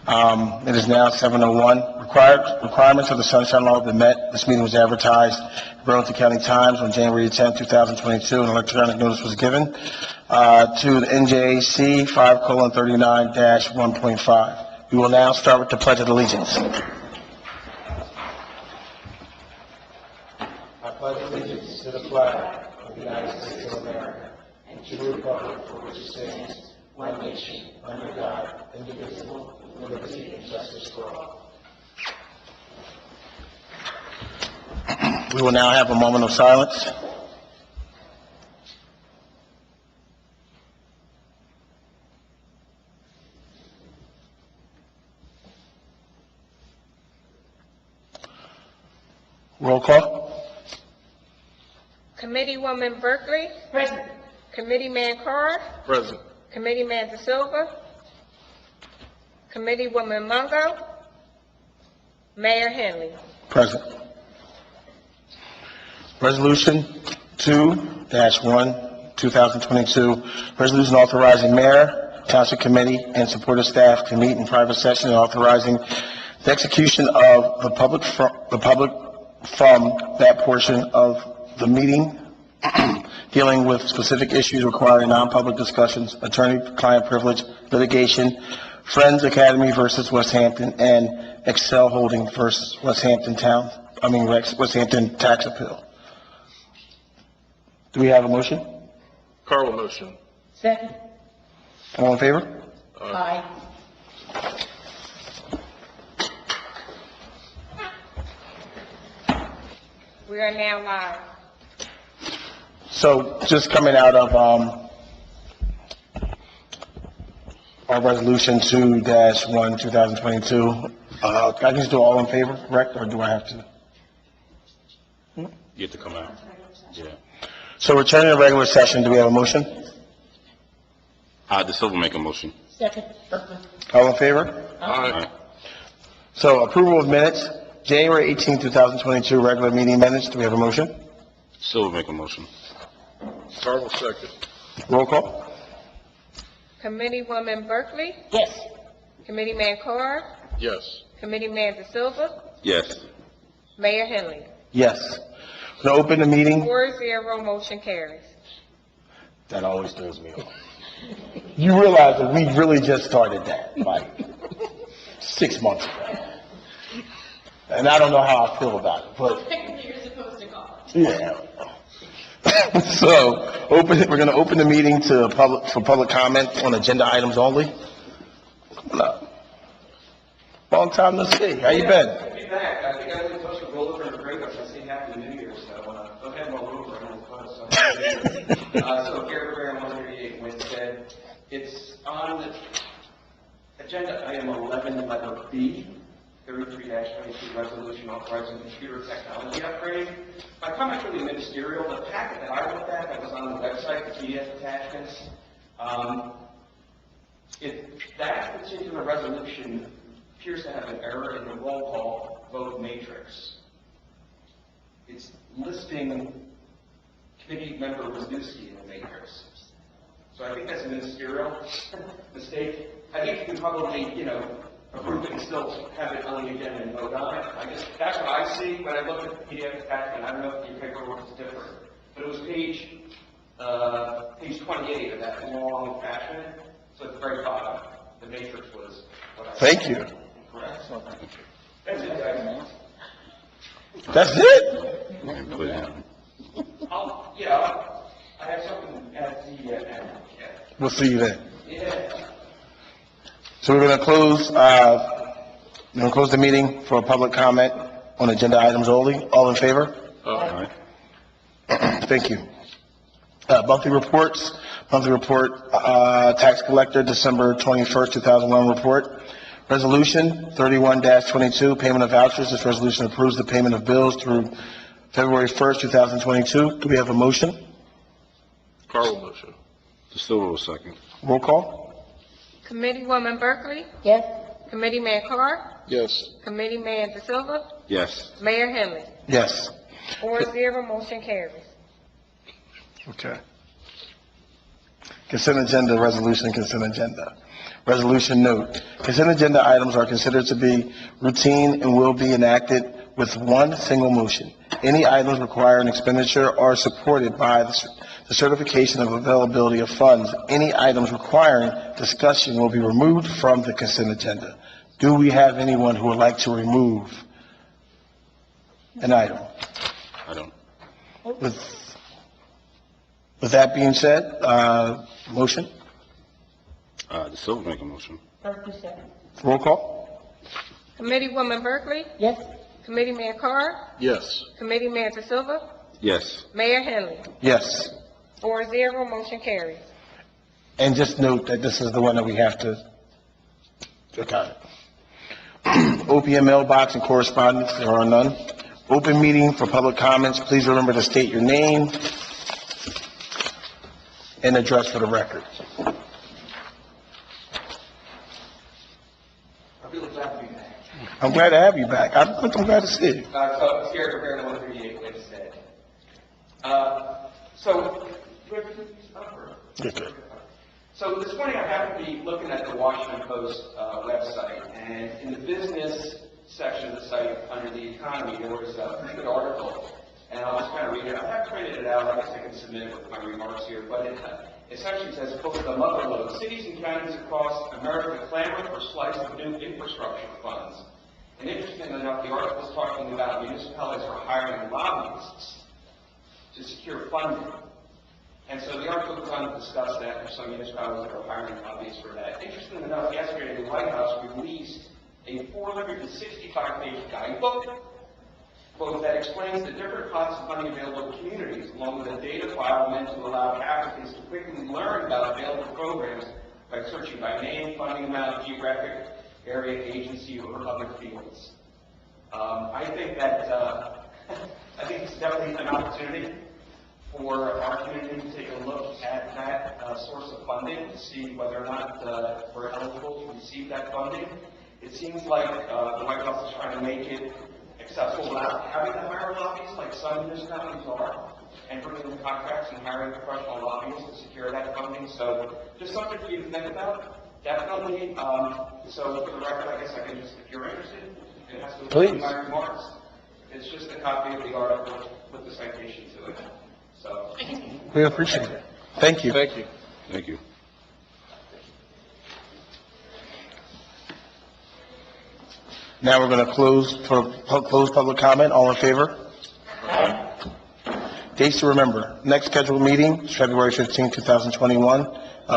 It is now 7:01. Requirements of the Sunshine Law have been met. This meeting was advertised in Burlington County Times on January 10, 2022, and electronic notice was given to the NJAC 5:39-1.5. We will now start with the Pledge of Allegiance. I pledge allegiance to the flag of the United States of America and to the republic for which it stands, one nation, under God, indivisible, with liberty and justice for all. We will now have a moment of silence. Roll call. Committeewoman Berkeley. Present. Committeeman Carr. Present. Committeeman De Silva. Committeewoman Mungo. Mayor Henley. Present. Resolution 2-1, 2022, resolution authorizing mayor, township committee, and supportive staff to meet in private session and authorizing the execution of the public from that portion of the meeting dealing with specific issues requiring non-public discussions, attorney-client privilege, litigation, Friends Academy versus West Hampton, and Excel Holding versus West Hampton tax appeal. Do we have a motion? Carl will motion. Second. All in favor? Aye. We are now live. So just coming out of our resolution 2-1, 2022, I can just do all in favor, correct, or do I have to? You have to come out. Yeah. So returning to regular session, do we have a motion? De Silva make a motion. Second. All in favor? Aye. So approval of minutes, January 18, 2022, regular meeting minutes, do we have a motion? Silva make a motion. Carl second. Roll call. Committeewoman Berkeley. Yes. Committeeman Carr. Yes. Committeeman De Silva. Yes. Mayor Henley. Yes. Going to open the meeting. 4-0, motion carries. That always throws me off. You realize that we really just started that, like, 6 months ago. And I don't know how I feel about it, but... You're supposed to call. Yeah. So, we're going to open the meeting to for public comment on agenda items only. Come on up. Long time no see. How you been? Good to be back. I think I was supposed to roll over to the break, I say Happy New Year, so go ahead and roll over. I'm fun, so Gary Rivera, 138 Winstead. It's on the agenda item 11, letter B, 33-22 resolution authorizing computer technology upgrade. My comment's really ministerial. The packet that I looked at that was on the website, the PDF attachments, that particular resolution appears to have an error in the roll call vote matrix. It's listing committee member Wisniewski in the matrix. So I think that's a ministerial mistake. I think you can probably, approve it and still have it on the agenda and vote on it. I guess that's what I see when I look at the PDF attachment. I don't know if your paperwork is different. But it was page 28 of that long attachment. So at the very bottom, the matrix was what I Thank you. Correct. That's it, guys. That's it? I have something at the end. We'll see you then. Yeah. So we're going to close the meeting for public comment on agenda items only. All in favor? Aye. Thank you. Monthly reports. Monthly report, tax collector, December 21st, 2001 report. Resolution 31-22, payment of vouchers. This resolution approves the payment of bills through February 1st, 2022. Do we have a motion? Carl will motion. De Silva will second. Roll call. Committeewoman Berkeley. Yes. Committeeman Carr. Yes. Committeeman De Silva. Yes. Mayor Henley. Yes. 4-0, motion carries. Okay. Consent agenda, resolution, consent agenda. Resolution note, consent agenda items are considered to be routine and will be enacted with one single motion. Any items requiring expenditure are supported by the certification of availability of funds. Any items requiring discussion will be removed from the consent agenda. Do we have anyone who would like to remove an item? I don't. With that being said, motion, The Silva make a motion. Berkeley second. roll call? Committeewoman Berkeley? Yes. Committeeman Carr? Yes. Committeeman De Silva? Yes. Mayor Henley? Yes. 4-0, motion carries. And just note that this is the one that we have to, got it. OPM mailbox and correspondence, there are none. Open meeting for public comments, please remember to state your name and address for the record. I'm really glad to be back. I'm glad to have you back. I'm glad to see you. So it's Gary Rivera, 138 Winstead. So, Good. So this morning I happened to be looking at the Washington Post website, and in the business section of the site, under the economy, there was a pretty good article, and I'll just kind of read it. I have printed it out. I guess I can submit it with my remarks here, but it essentially says, quote, "The motherlode, cities and counties across America clamor for slice of new infrastructure funds." And interestingly enough, the article is talking about municipalities are hiring lobbyists to secure funding. And so the article goes on to discuss that. There's some municipalities that are hiring lobbyists for that. Interestingly enough, yesterday the White House released a 465-page guidebook, quote, that explains the different pots of money available to communities, along with a data file meant to allow applicants to quickly learn about available programs by searching by name, funding amount, geographic area, agency, or other fields. I think that I think it's definitely an opportunity for our community to take a look at that source of funding to see whether or not we're eligible to receive that funding. It seems like the White House is trying to make it accessible without having to hire lobbyists like some municipalities are, and bringing in contracts and hiring professional lobbyists to secure that funding. So just something for you to think about. Definitely. So for the record, I guess I can just, if you're interested, it has to Please. be my remarks. It's just a copy of the article with the citation to it. So. We appreciate it. Thank you. Thank you. Thank you. Now we're going to close public comment. All in favor? Dates to remember. Next scheduled meeting is February 15, 2021.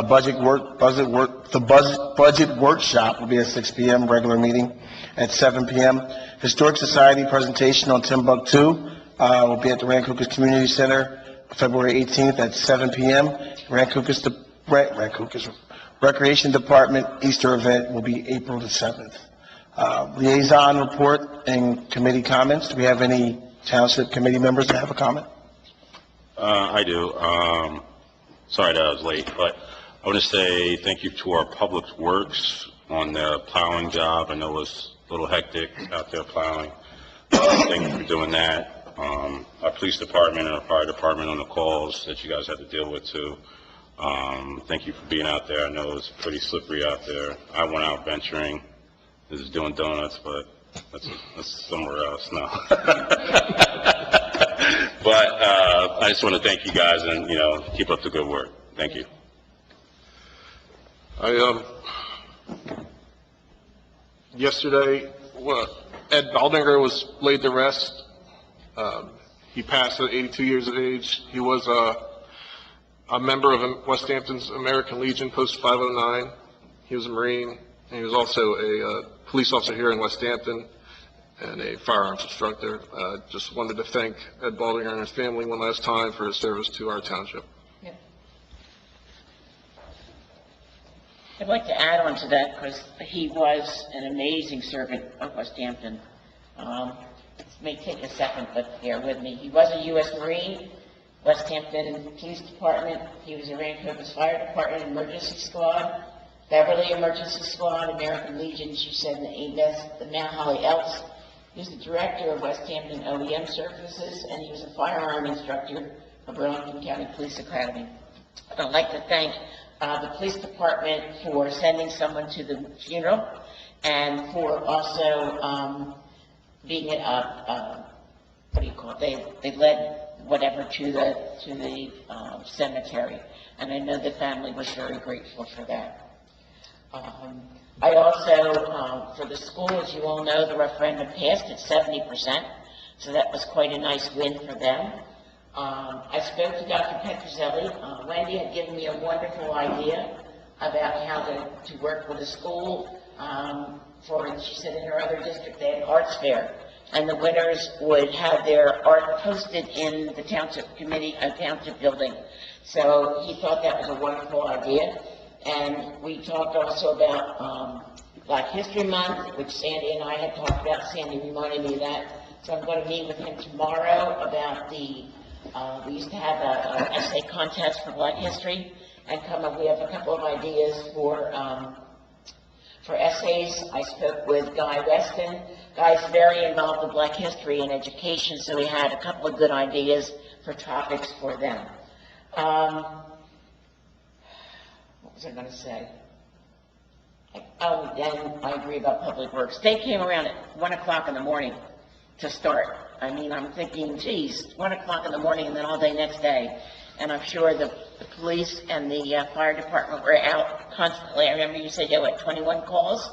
Budget workshop will be at 6 p.m. Regular meeting at 7 p.m. Historic Society presentation on Timbuktu will be at the Rancocas Community Center February 18th at 7 p.m. Rancocas Recreation Department Easter event will be April the 7th. Liaison report and committee comments. Do we have any township committee members that have a comment? I do. Sorry that I was late, but I want to say thank you to our Public Works on their plowing job. I know it was a little hectic out there plowing. Thank you for doing that. Our police department and our fire department on the calls that you guys had to deal with too. Thank you for being out there. I know it's pretty slippery out there. I went out venturing. This is doing donuts, but that's somewhere else now. But I just want to thank you guys and, keep up the good work. Thank you. Yesterday, Ed Baldinger was laid to rest. He passed at 82 years of age. He was a member of West Hampton's American Legion, Post 509. He was a Marine, and he was also a police officer here in West Hampton and a firearms instructor. Just wanted to thank Ed Baldinger and his family one last time for his service to our township. Yeah. I'd like to add on to that because he was an amazing servant of West Hampton. It may take a second, but bear with me. He was a U.S. Marine, West Hampton Police Department. He was a Rancocas Fire Department Emergency Squad, Beverly Emergency Squad, American Legion, she said, the Mount Holly Elks. He was the director of West Hampton OEM Services, and he was a firearm instructor of Burlington County Police Academy. I'd like to thank the police department for sending someone to the funeral, and for also, being what do you call it? They led whatever to the cemetery, and I know the family was very grateful for that. I also, for the school, as you all know, the referendum passed at 70%, so that was quite a nice win for them. I spoke to Dr. Petrozelli. Wendy had given me a wonderful idea about how to work with the school. She said in her other district they had an arts fair, and the winners would have their art posted in the township building. So he thought that was a wonderful idea. And we talked also about Black History Month, which Sandy and I had talked about. Sandy reminded me of that. So I'm going to meet with him tomorrow about we used to have an essay contest for Black History, and we have a couple of ideas for essays. I spoke with Guy Weston. Guy's very involved in Black history and education, so we had a couple of good ideas for topics for them. What was I going to say? And I agree about Public Works. They came around at 1 o'clock in the morning to start. I mean, I'm thinking, geez, 1 o'clock in the morning and then all day next day. And I'm sure the police and the fire department were out constantly. I remember you said you had, 21 calls?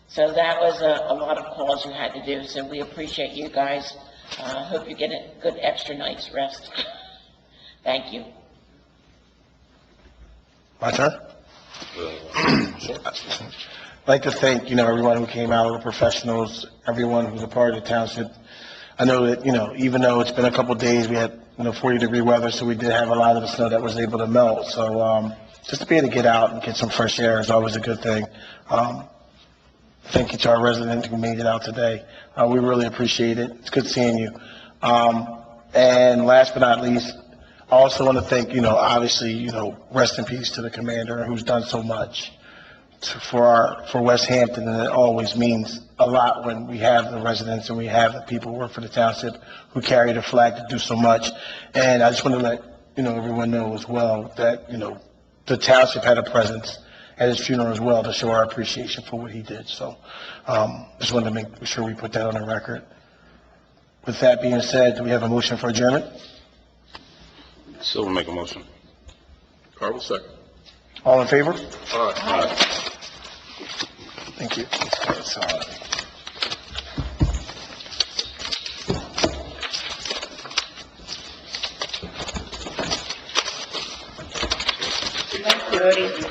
So that was a lot of calls you had to do. So we appreciate you guys. Hope you get a good extra night's rest. Thank you. My turn? I'd like to thank, everyone who came out, the professionals, everyone who's a part of the township. I know that, even though it's been a couple of days, we had, 40-degree weather, so we did have a lot of the snow that was able to melt. So, just to be able to get out and get some fresh air is always a good thing. Thank you to our resident who made it out today. We really appreciate it. It's good seeing you. And last but not least, I also want to thank, obviously, rest in peace to the commander who's done so much for West Hampton, and it always means a lot when we have the residents and we have the people who work for the township who carry the flag to do so much. And I just want to let, everyone know as well that, the township had a presence at his funeral as well to show our appreciation for what he did. So, just wanted to make sure we put that on the record. With that being said, do we have a motion for adjournment? So we'll make a motion. I will second. All in favor? All right. Thank you. Thank you, Rudy.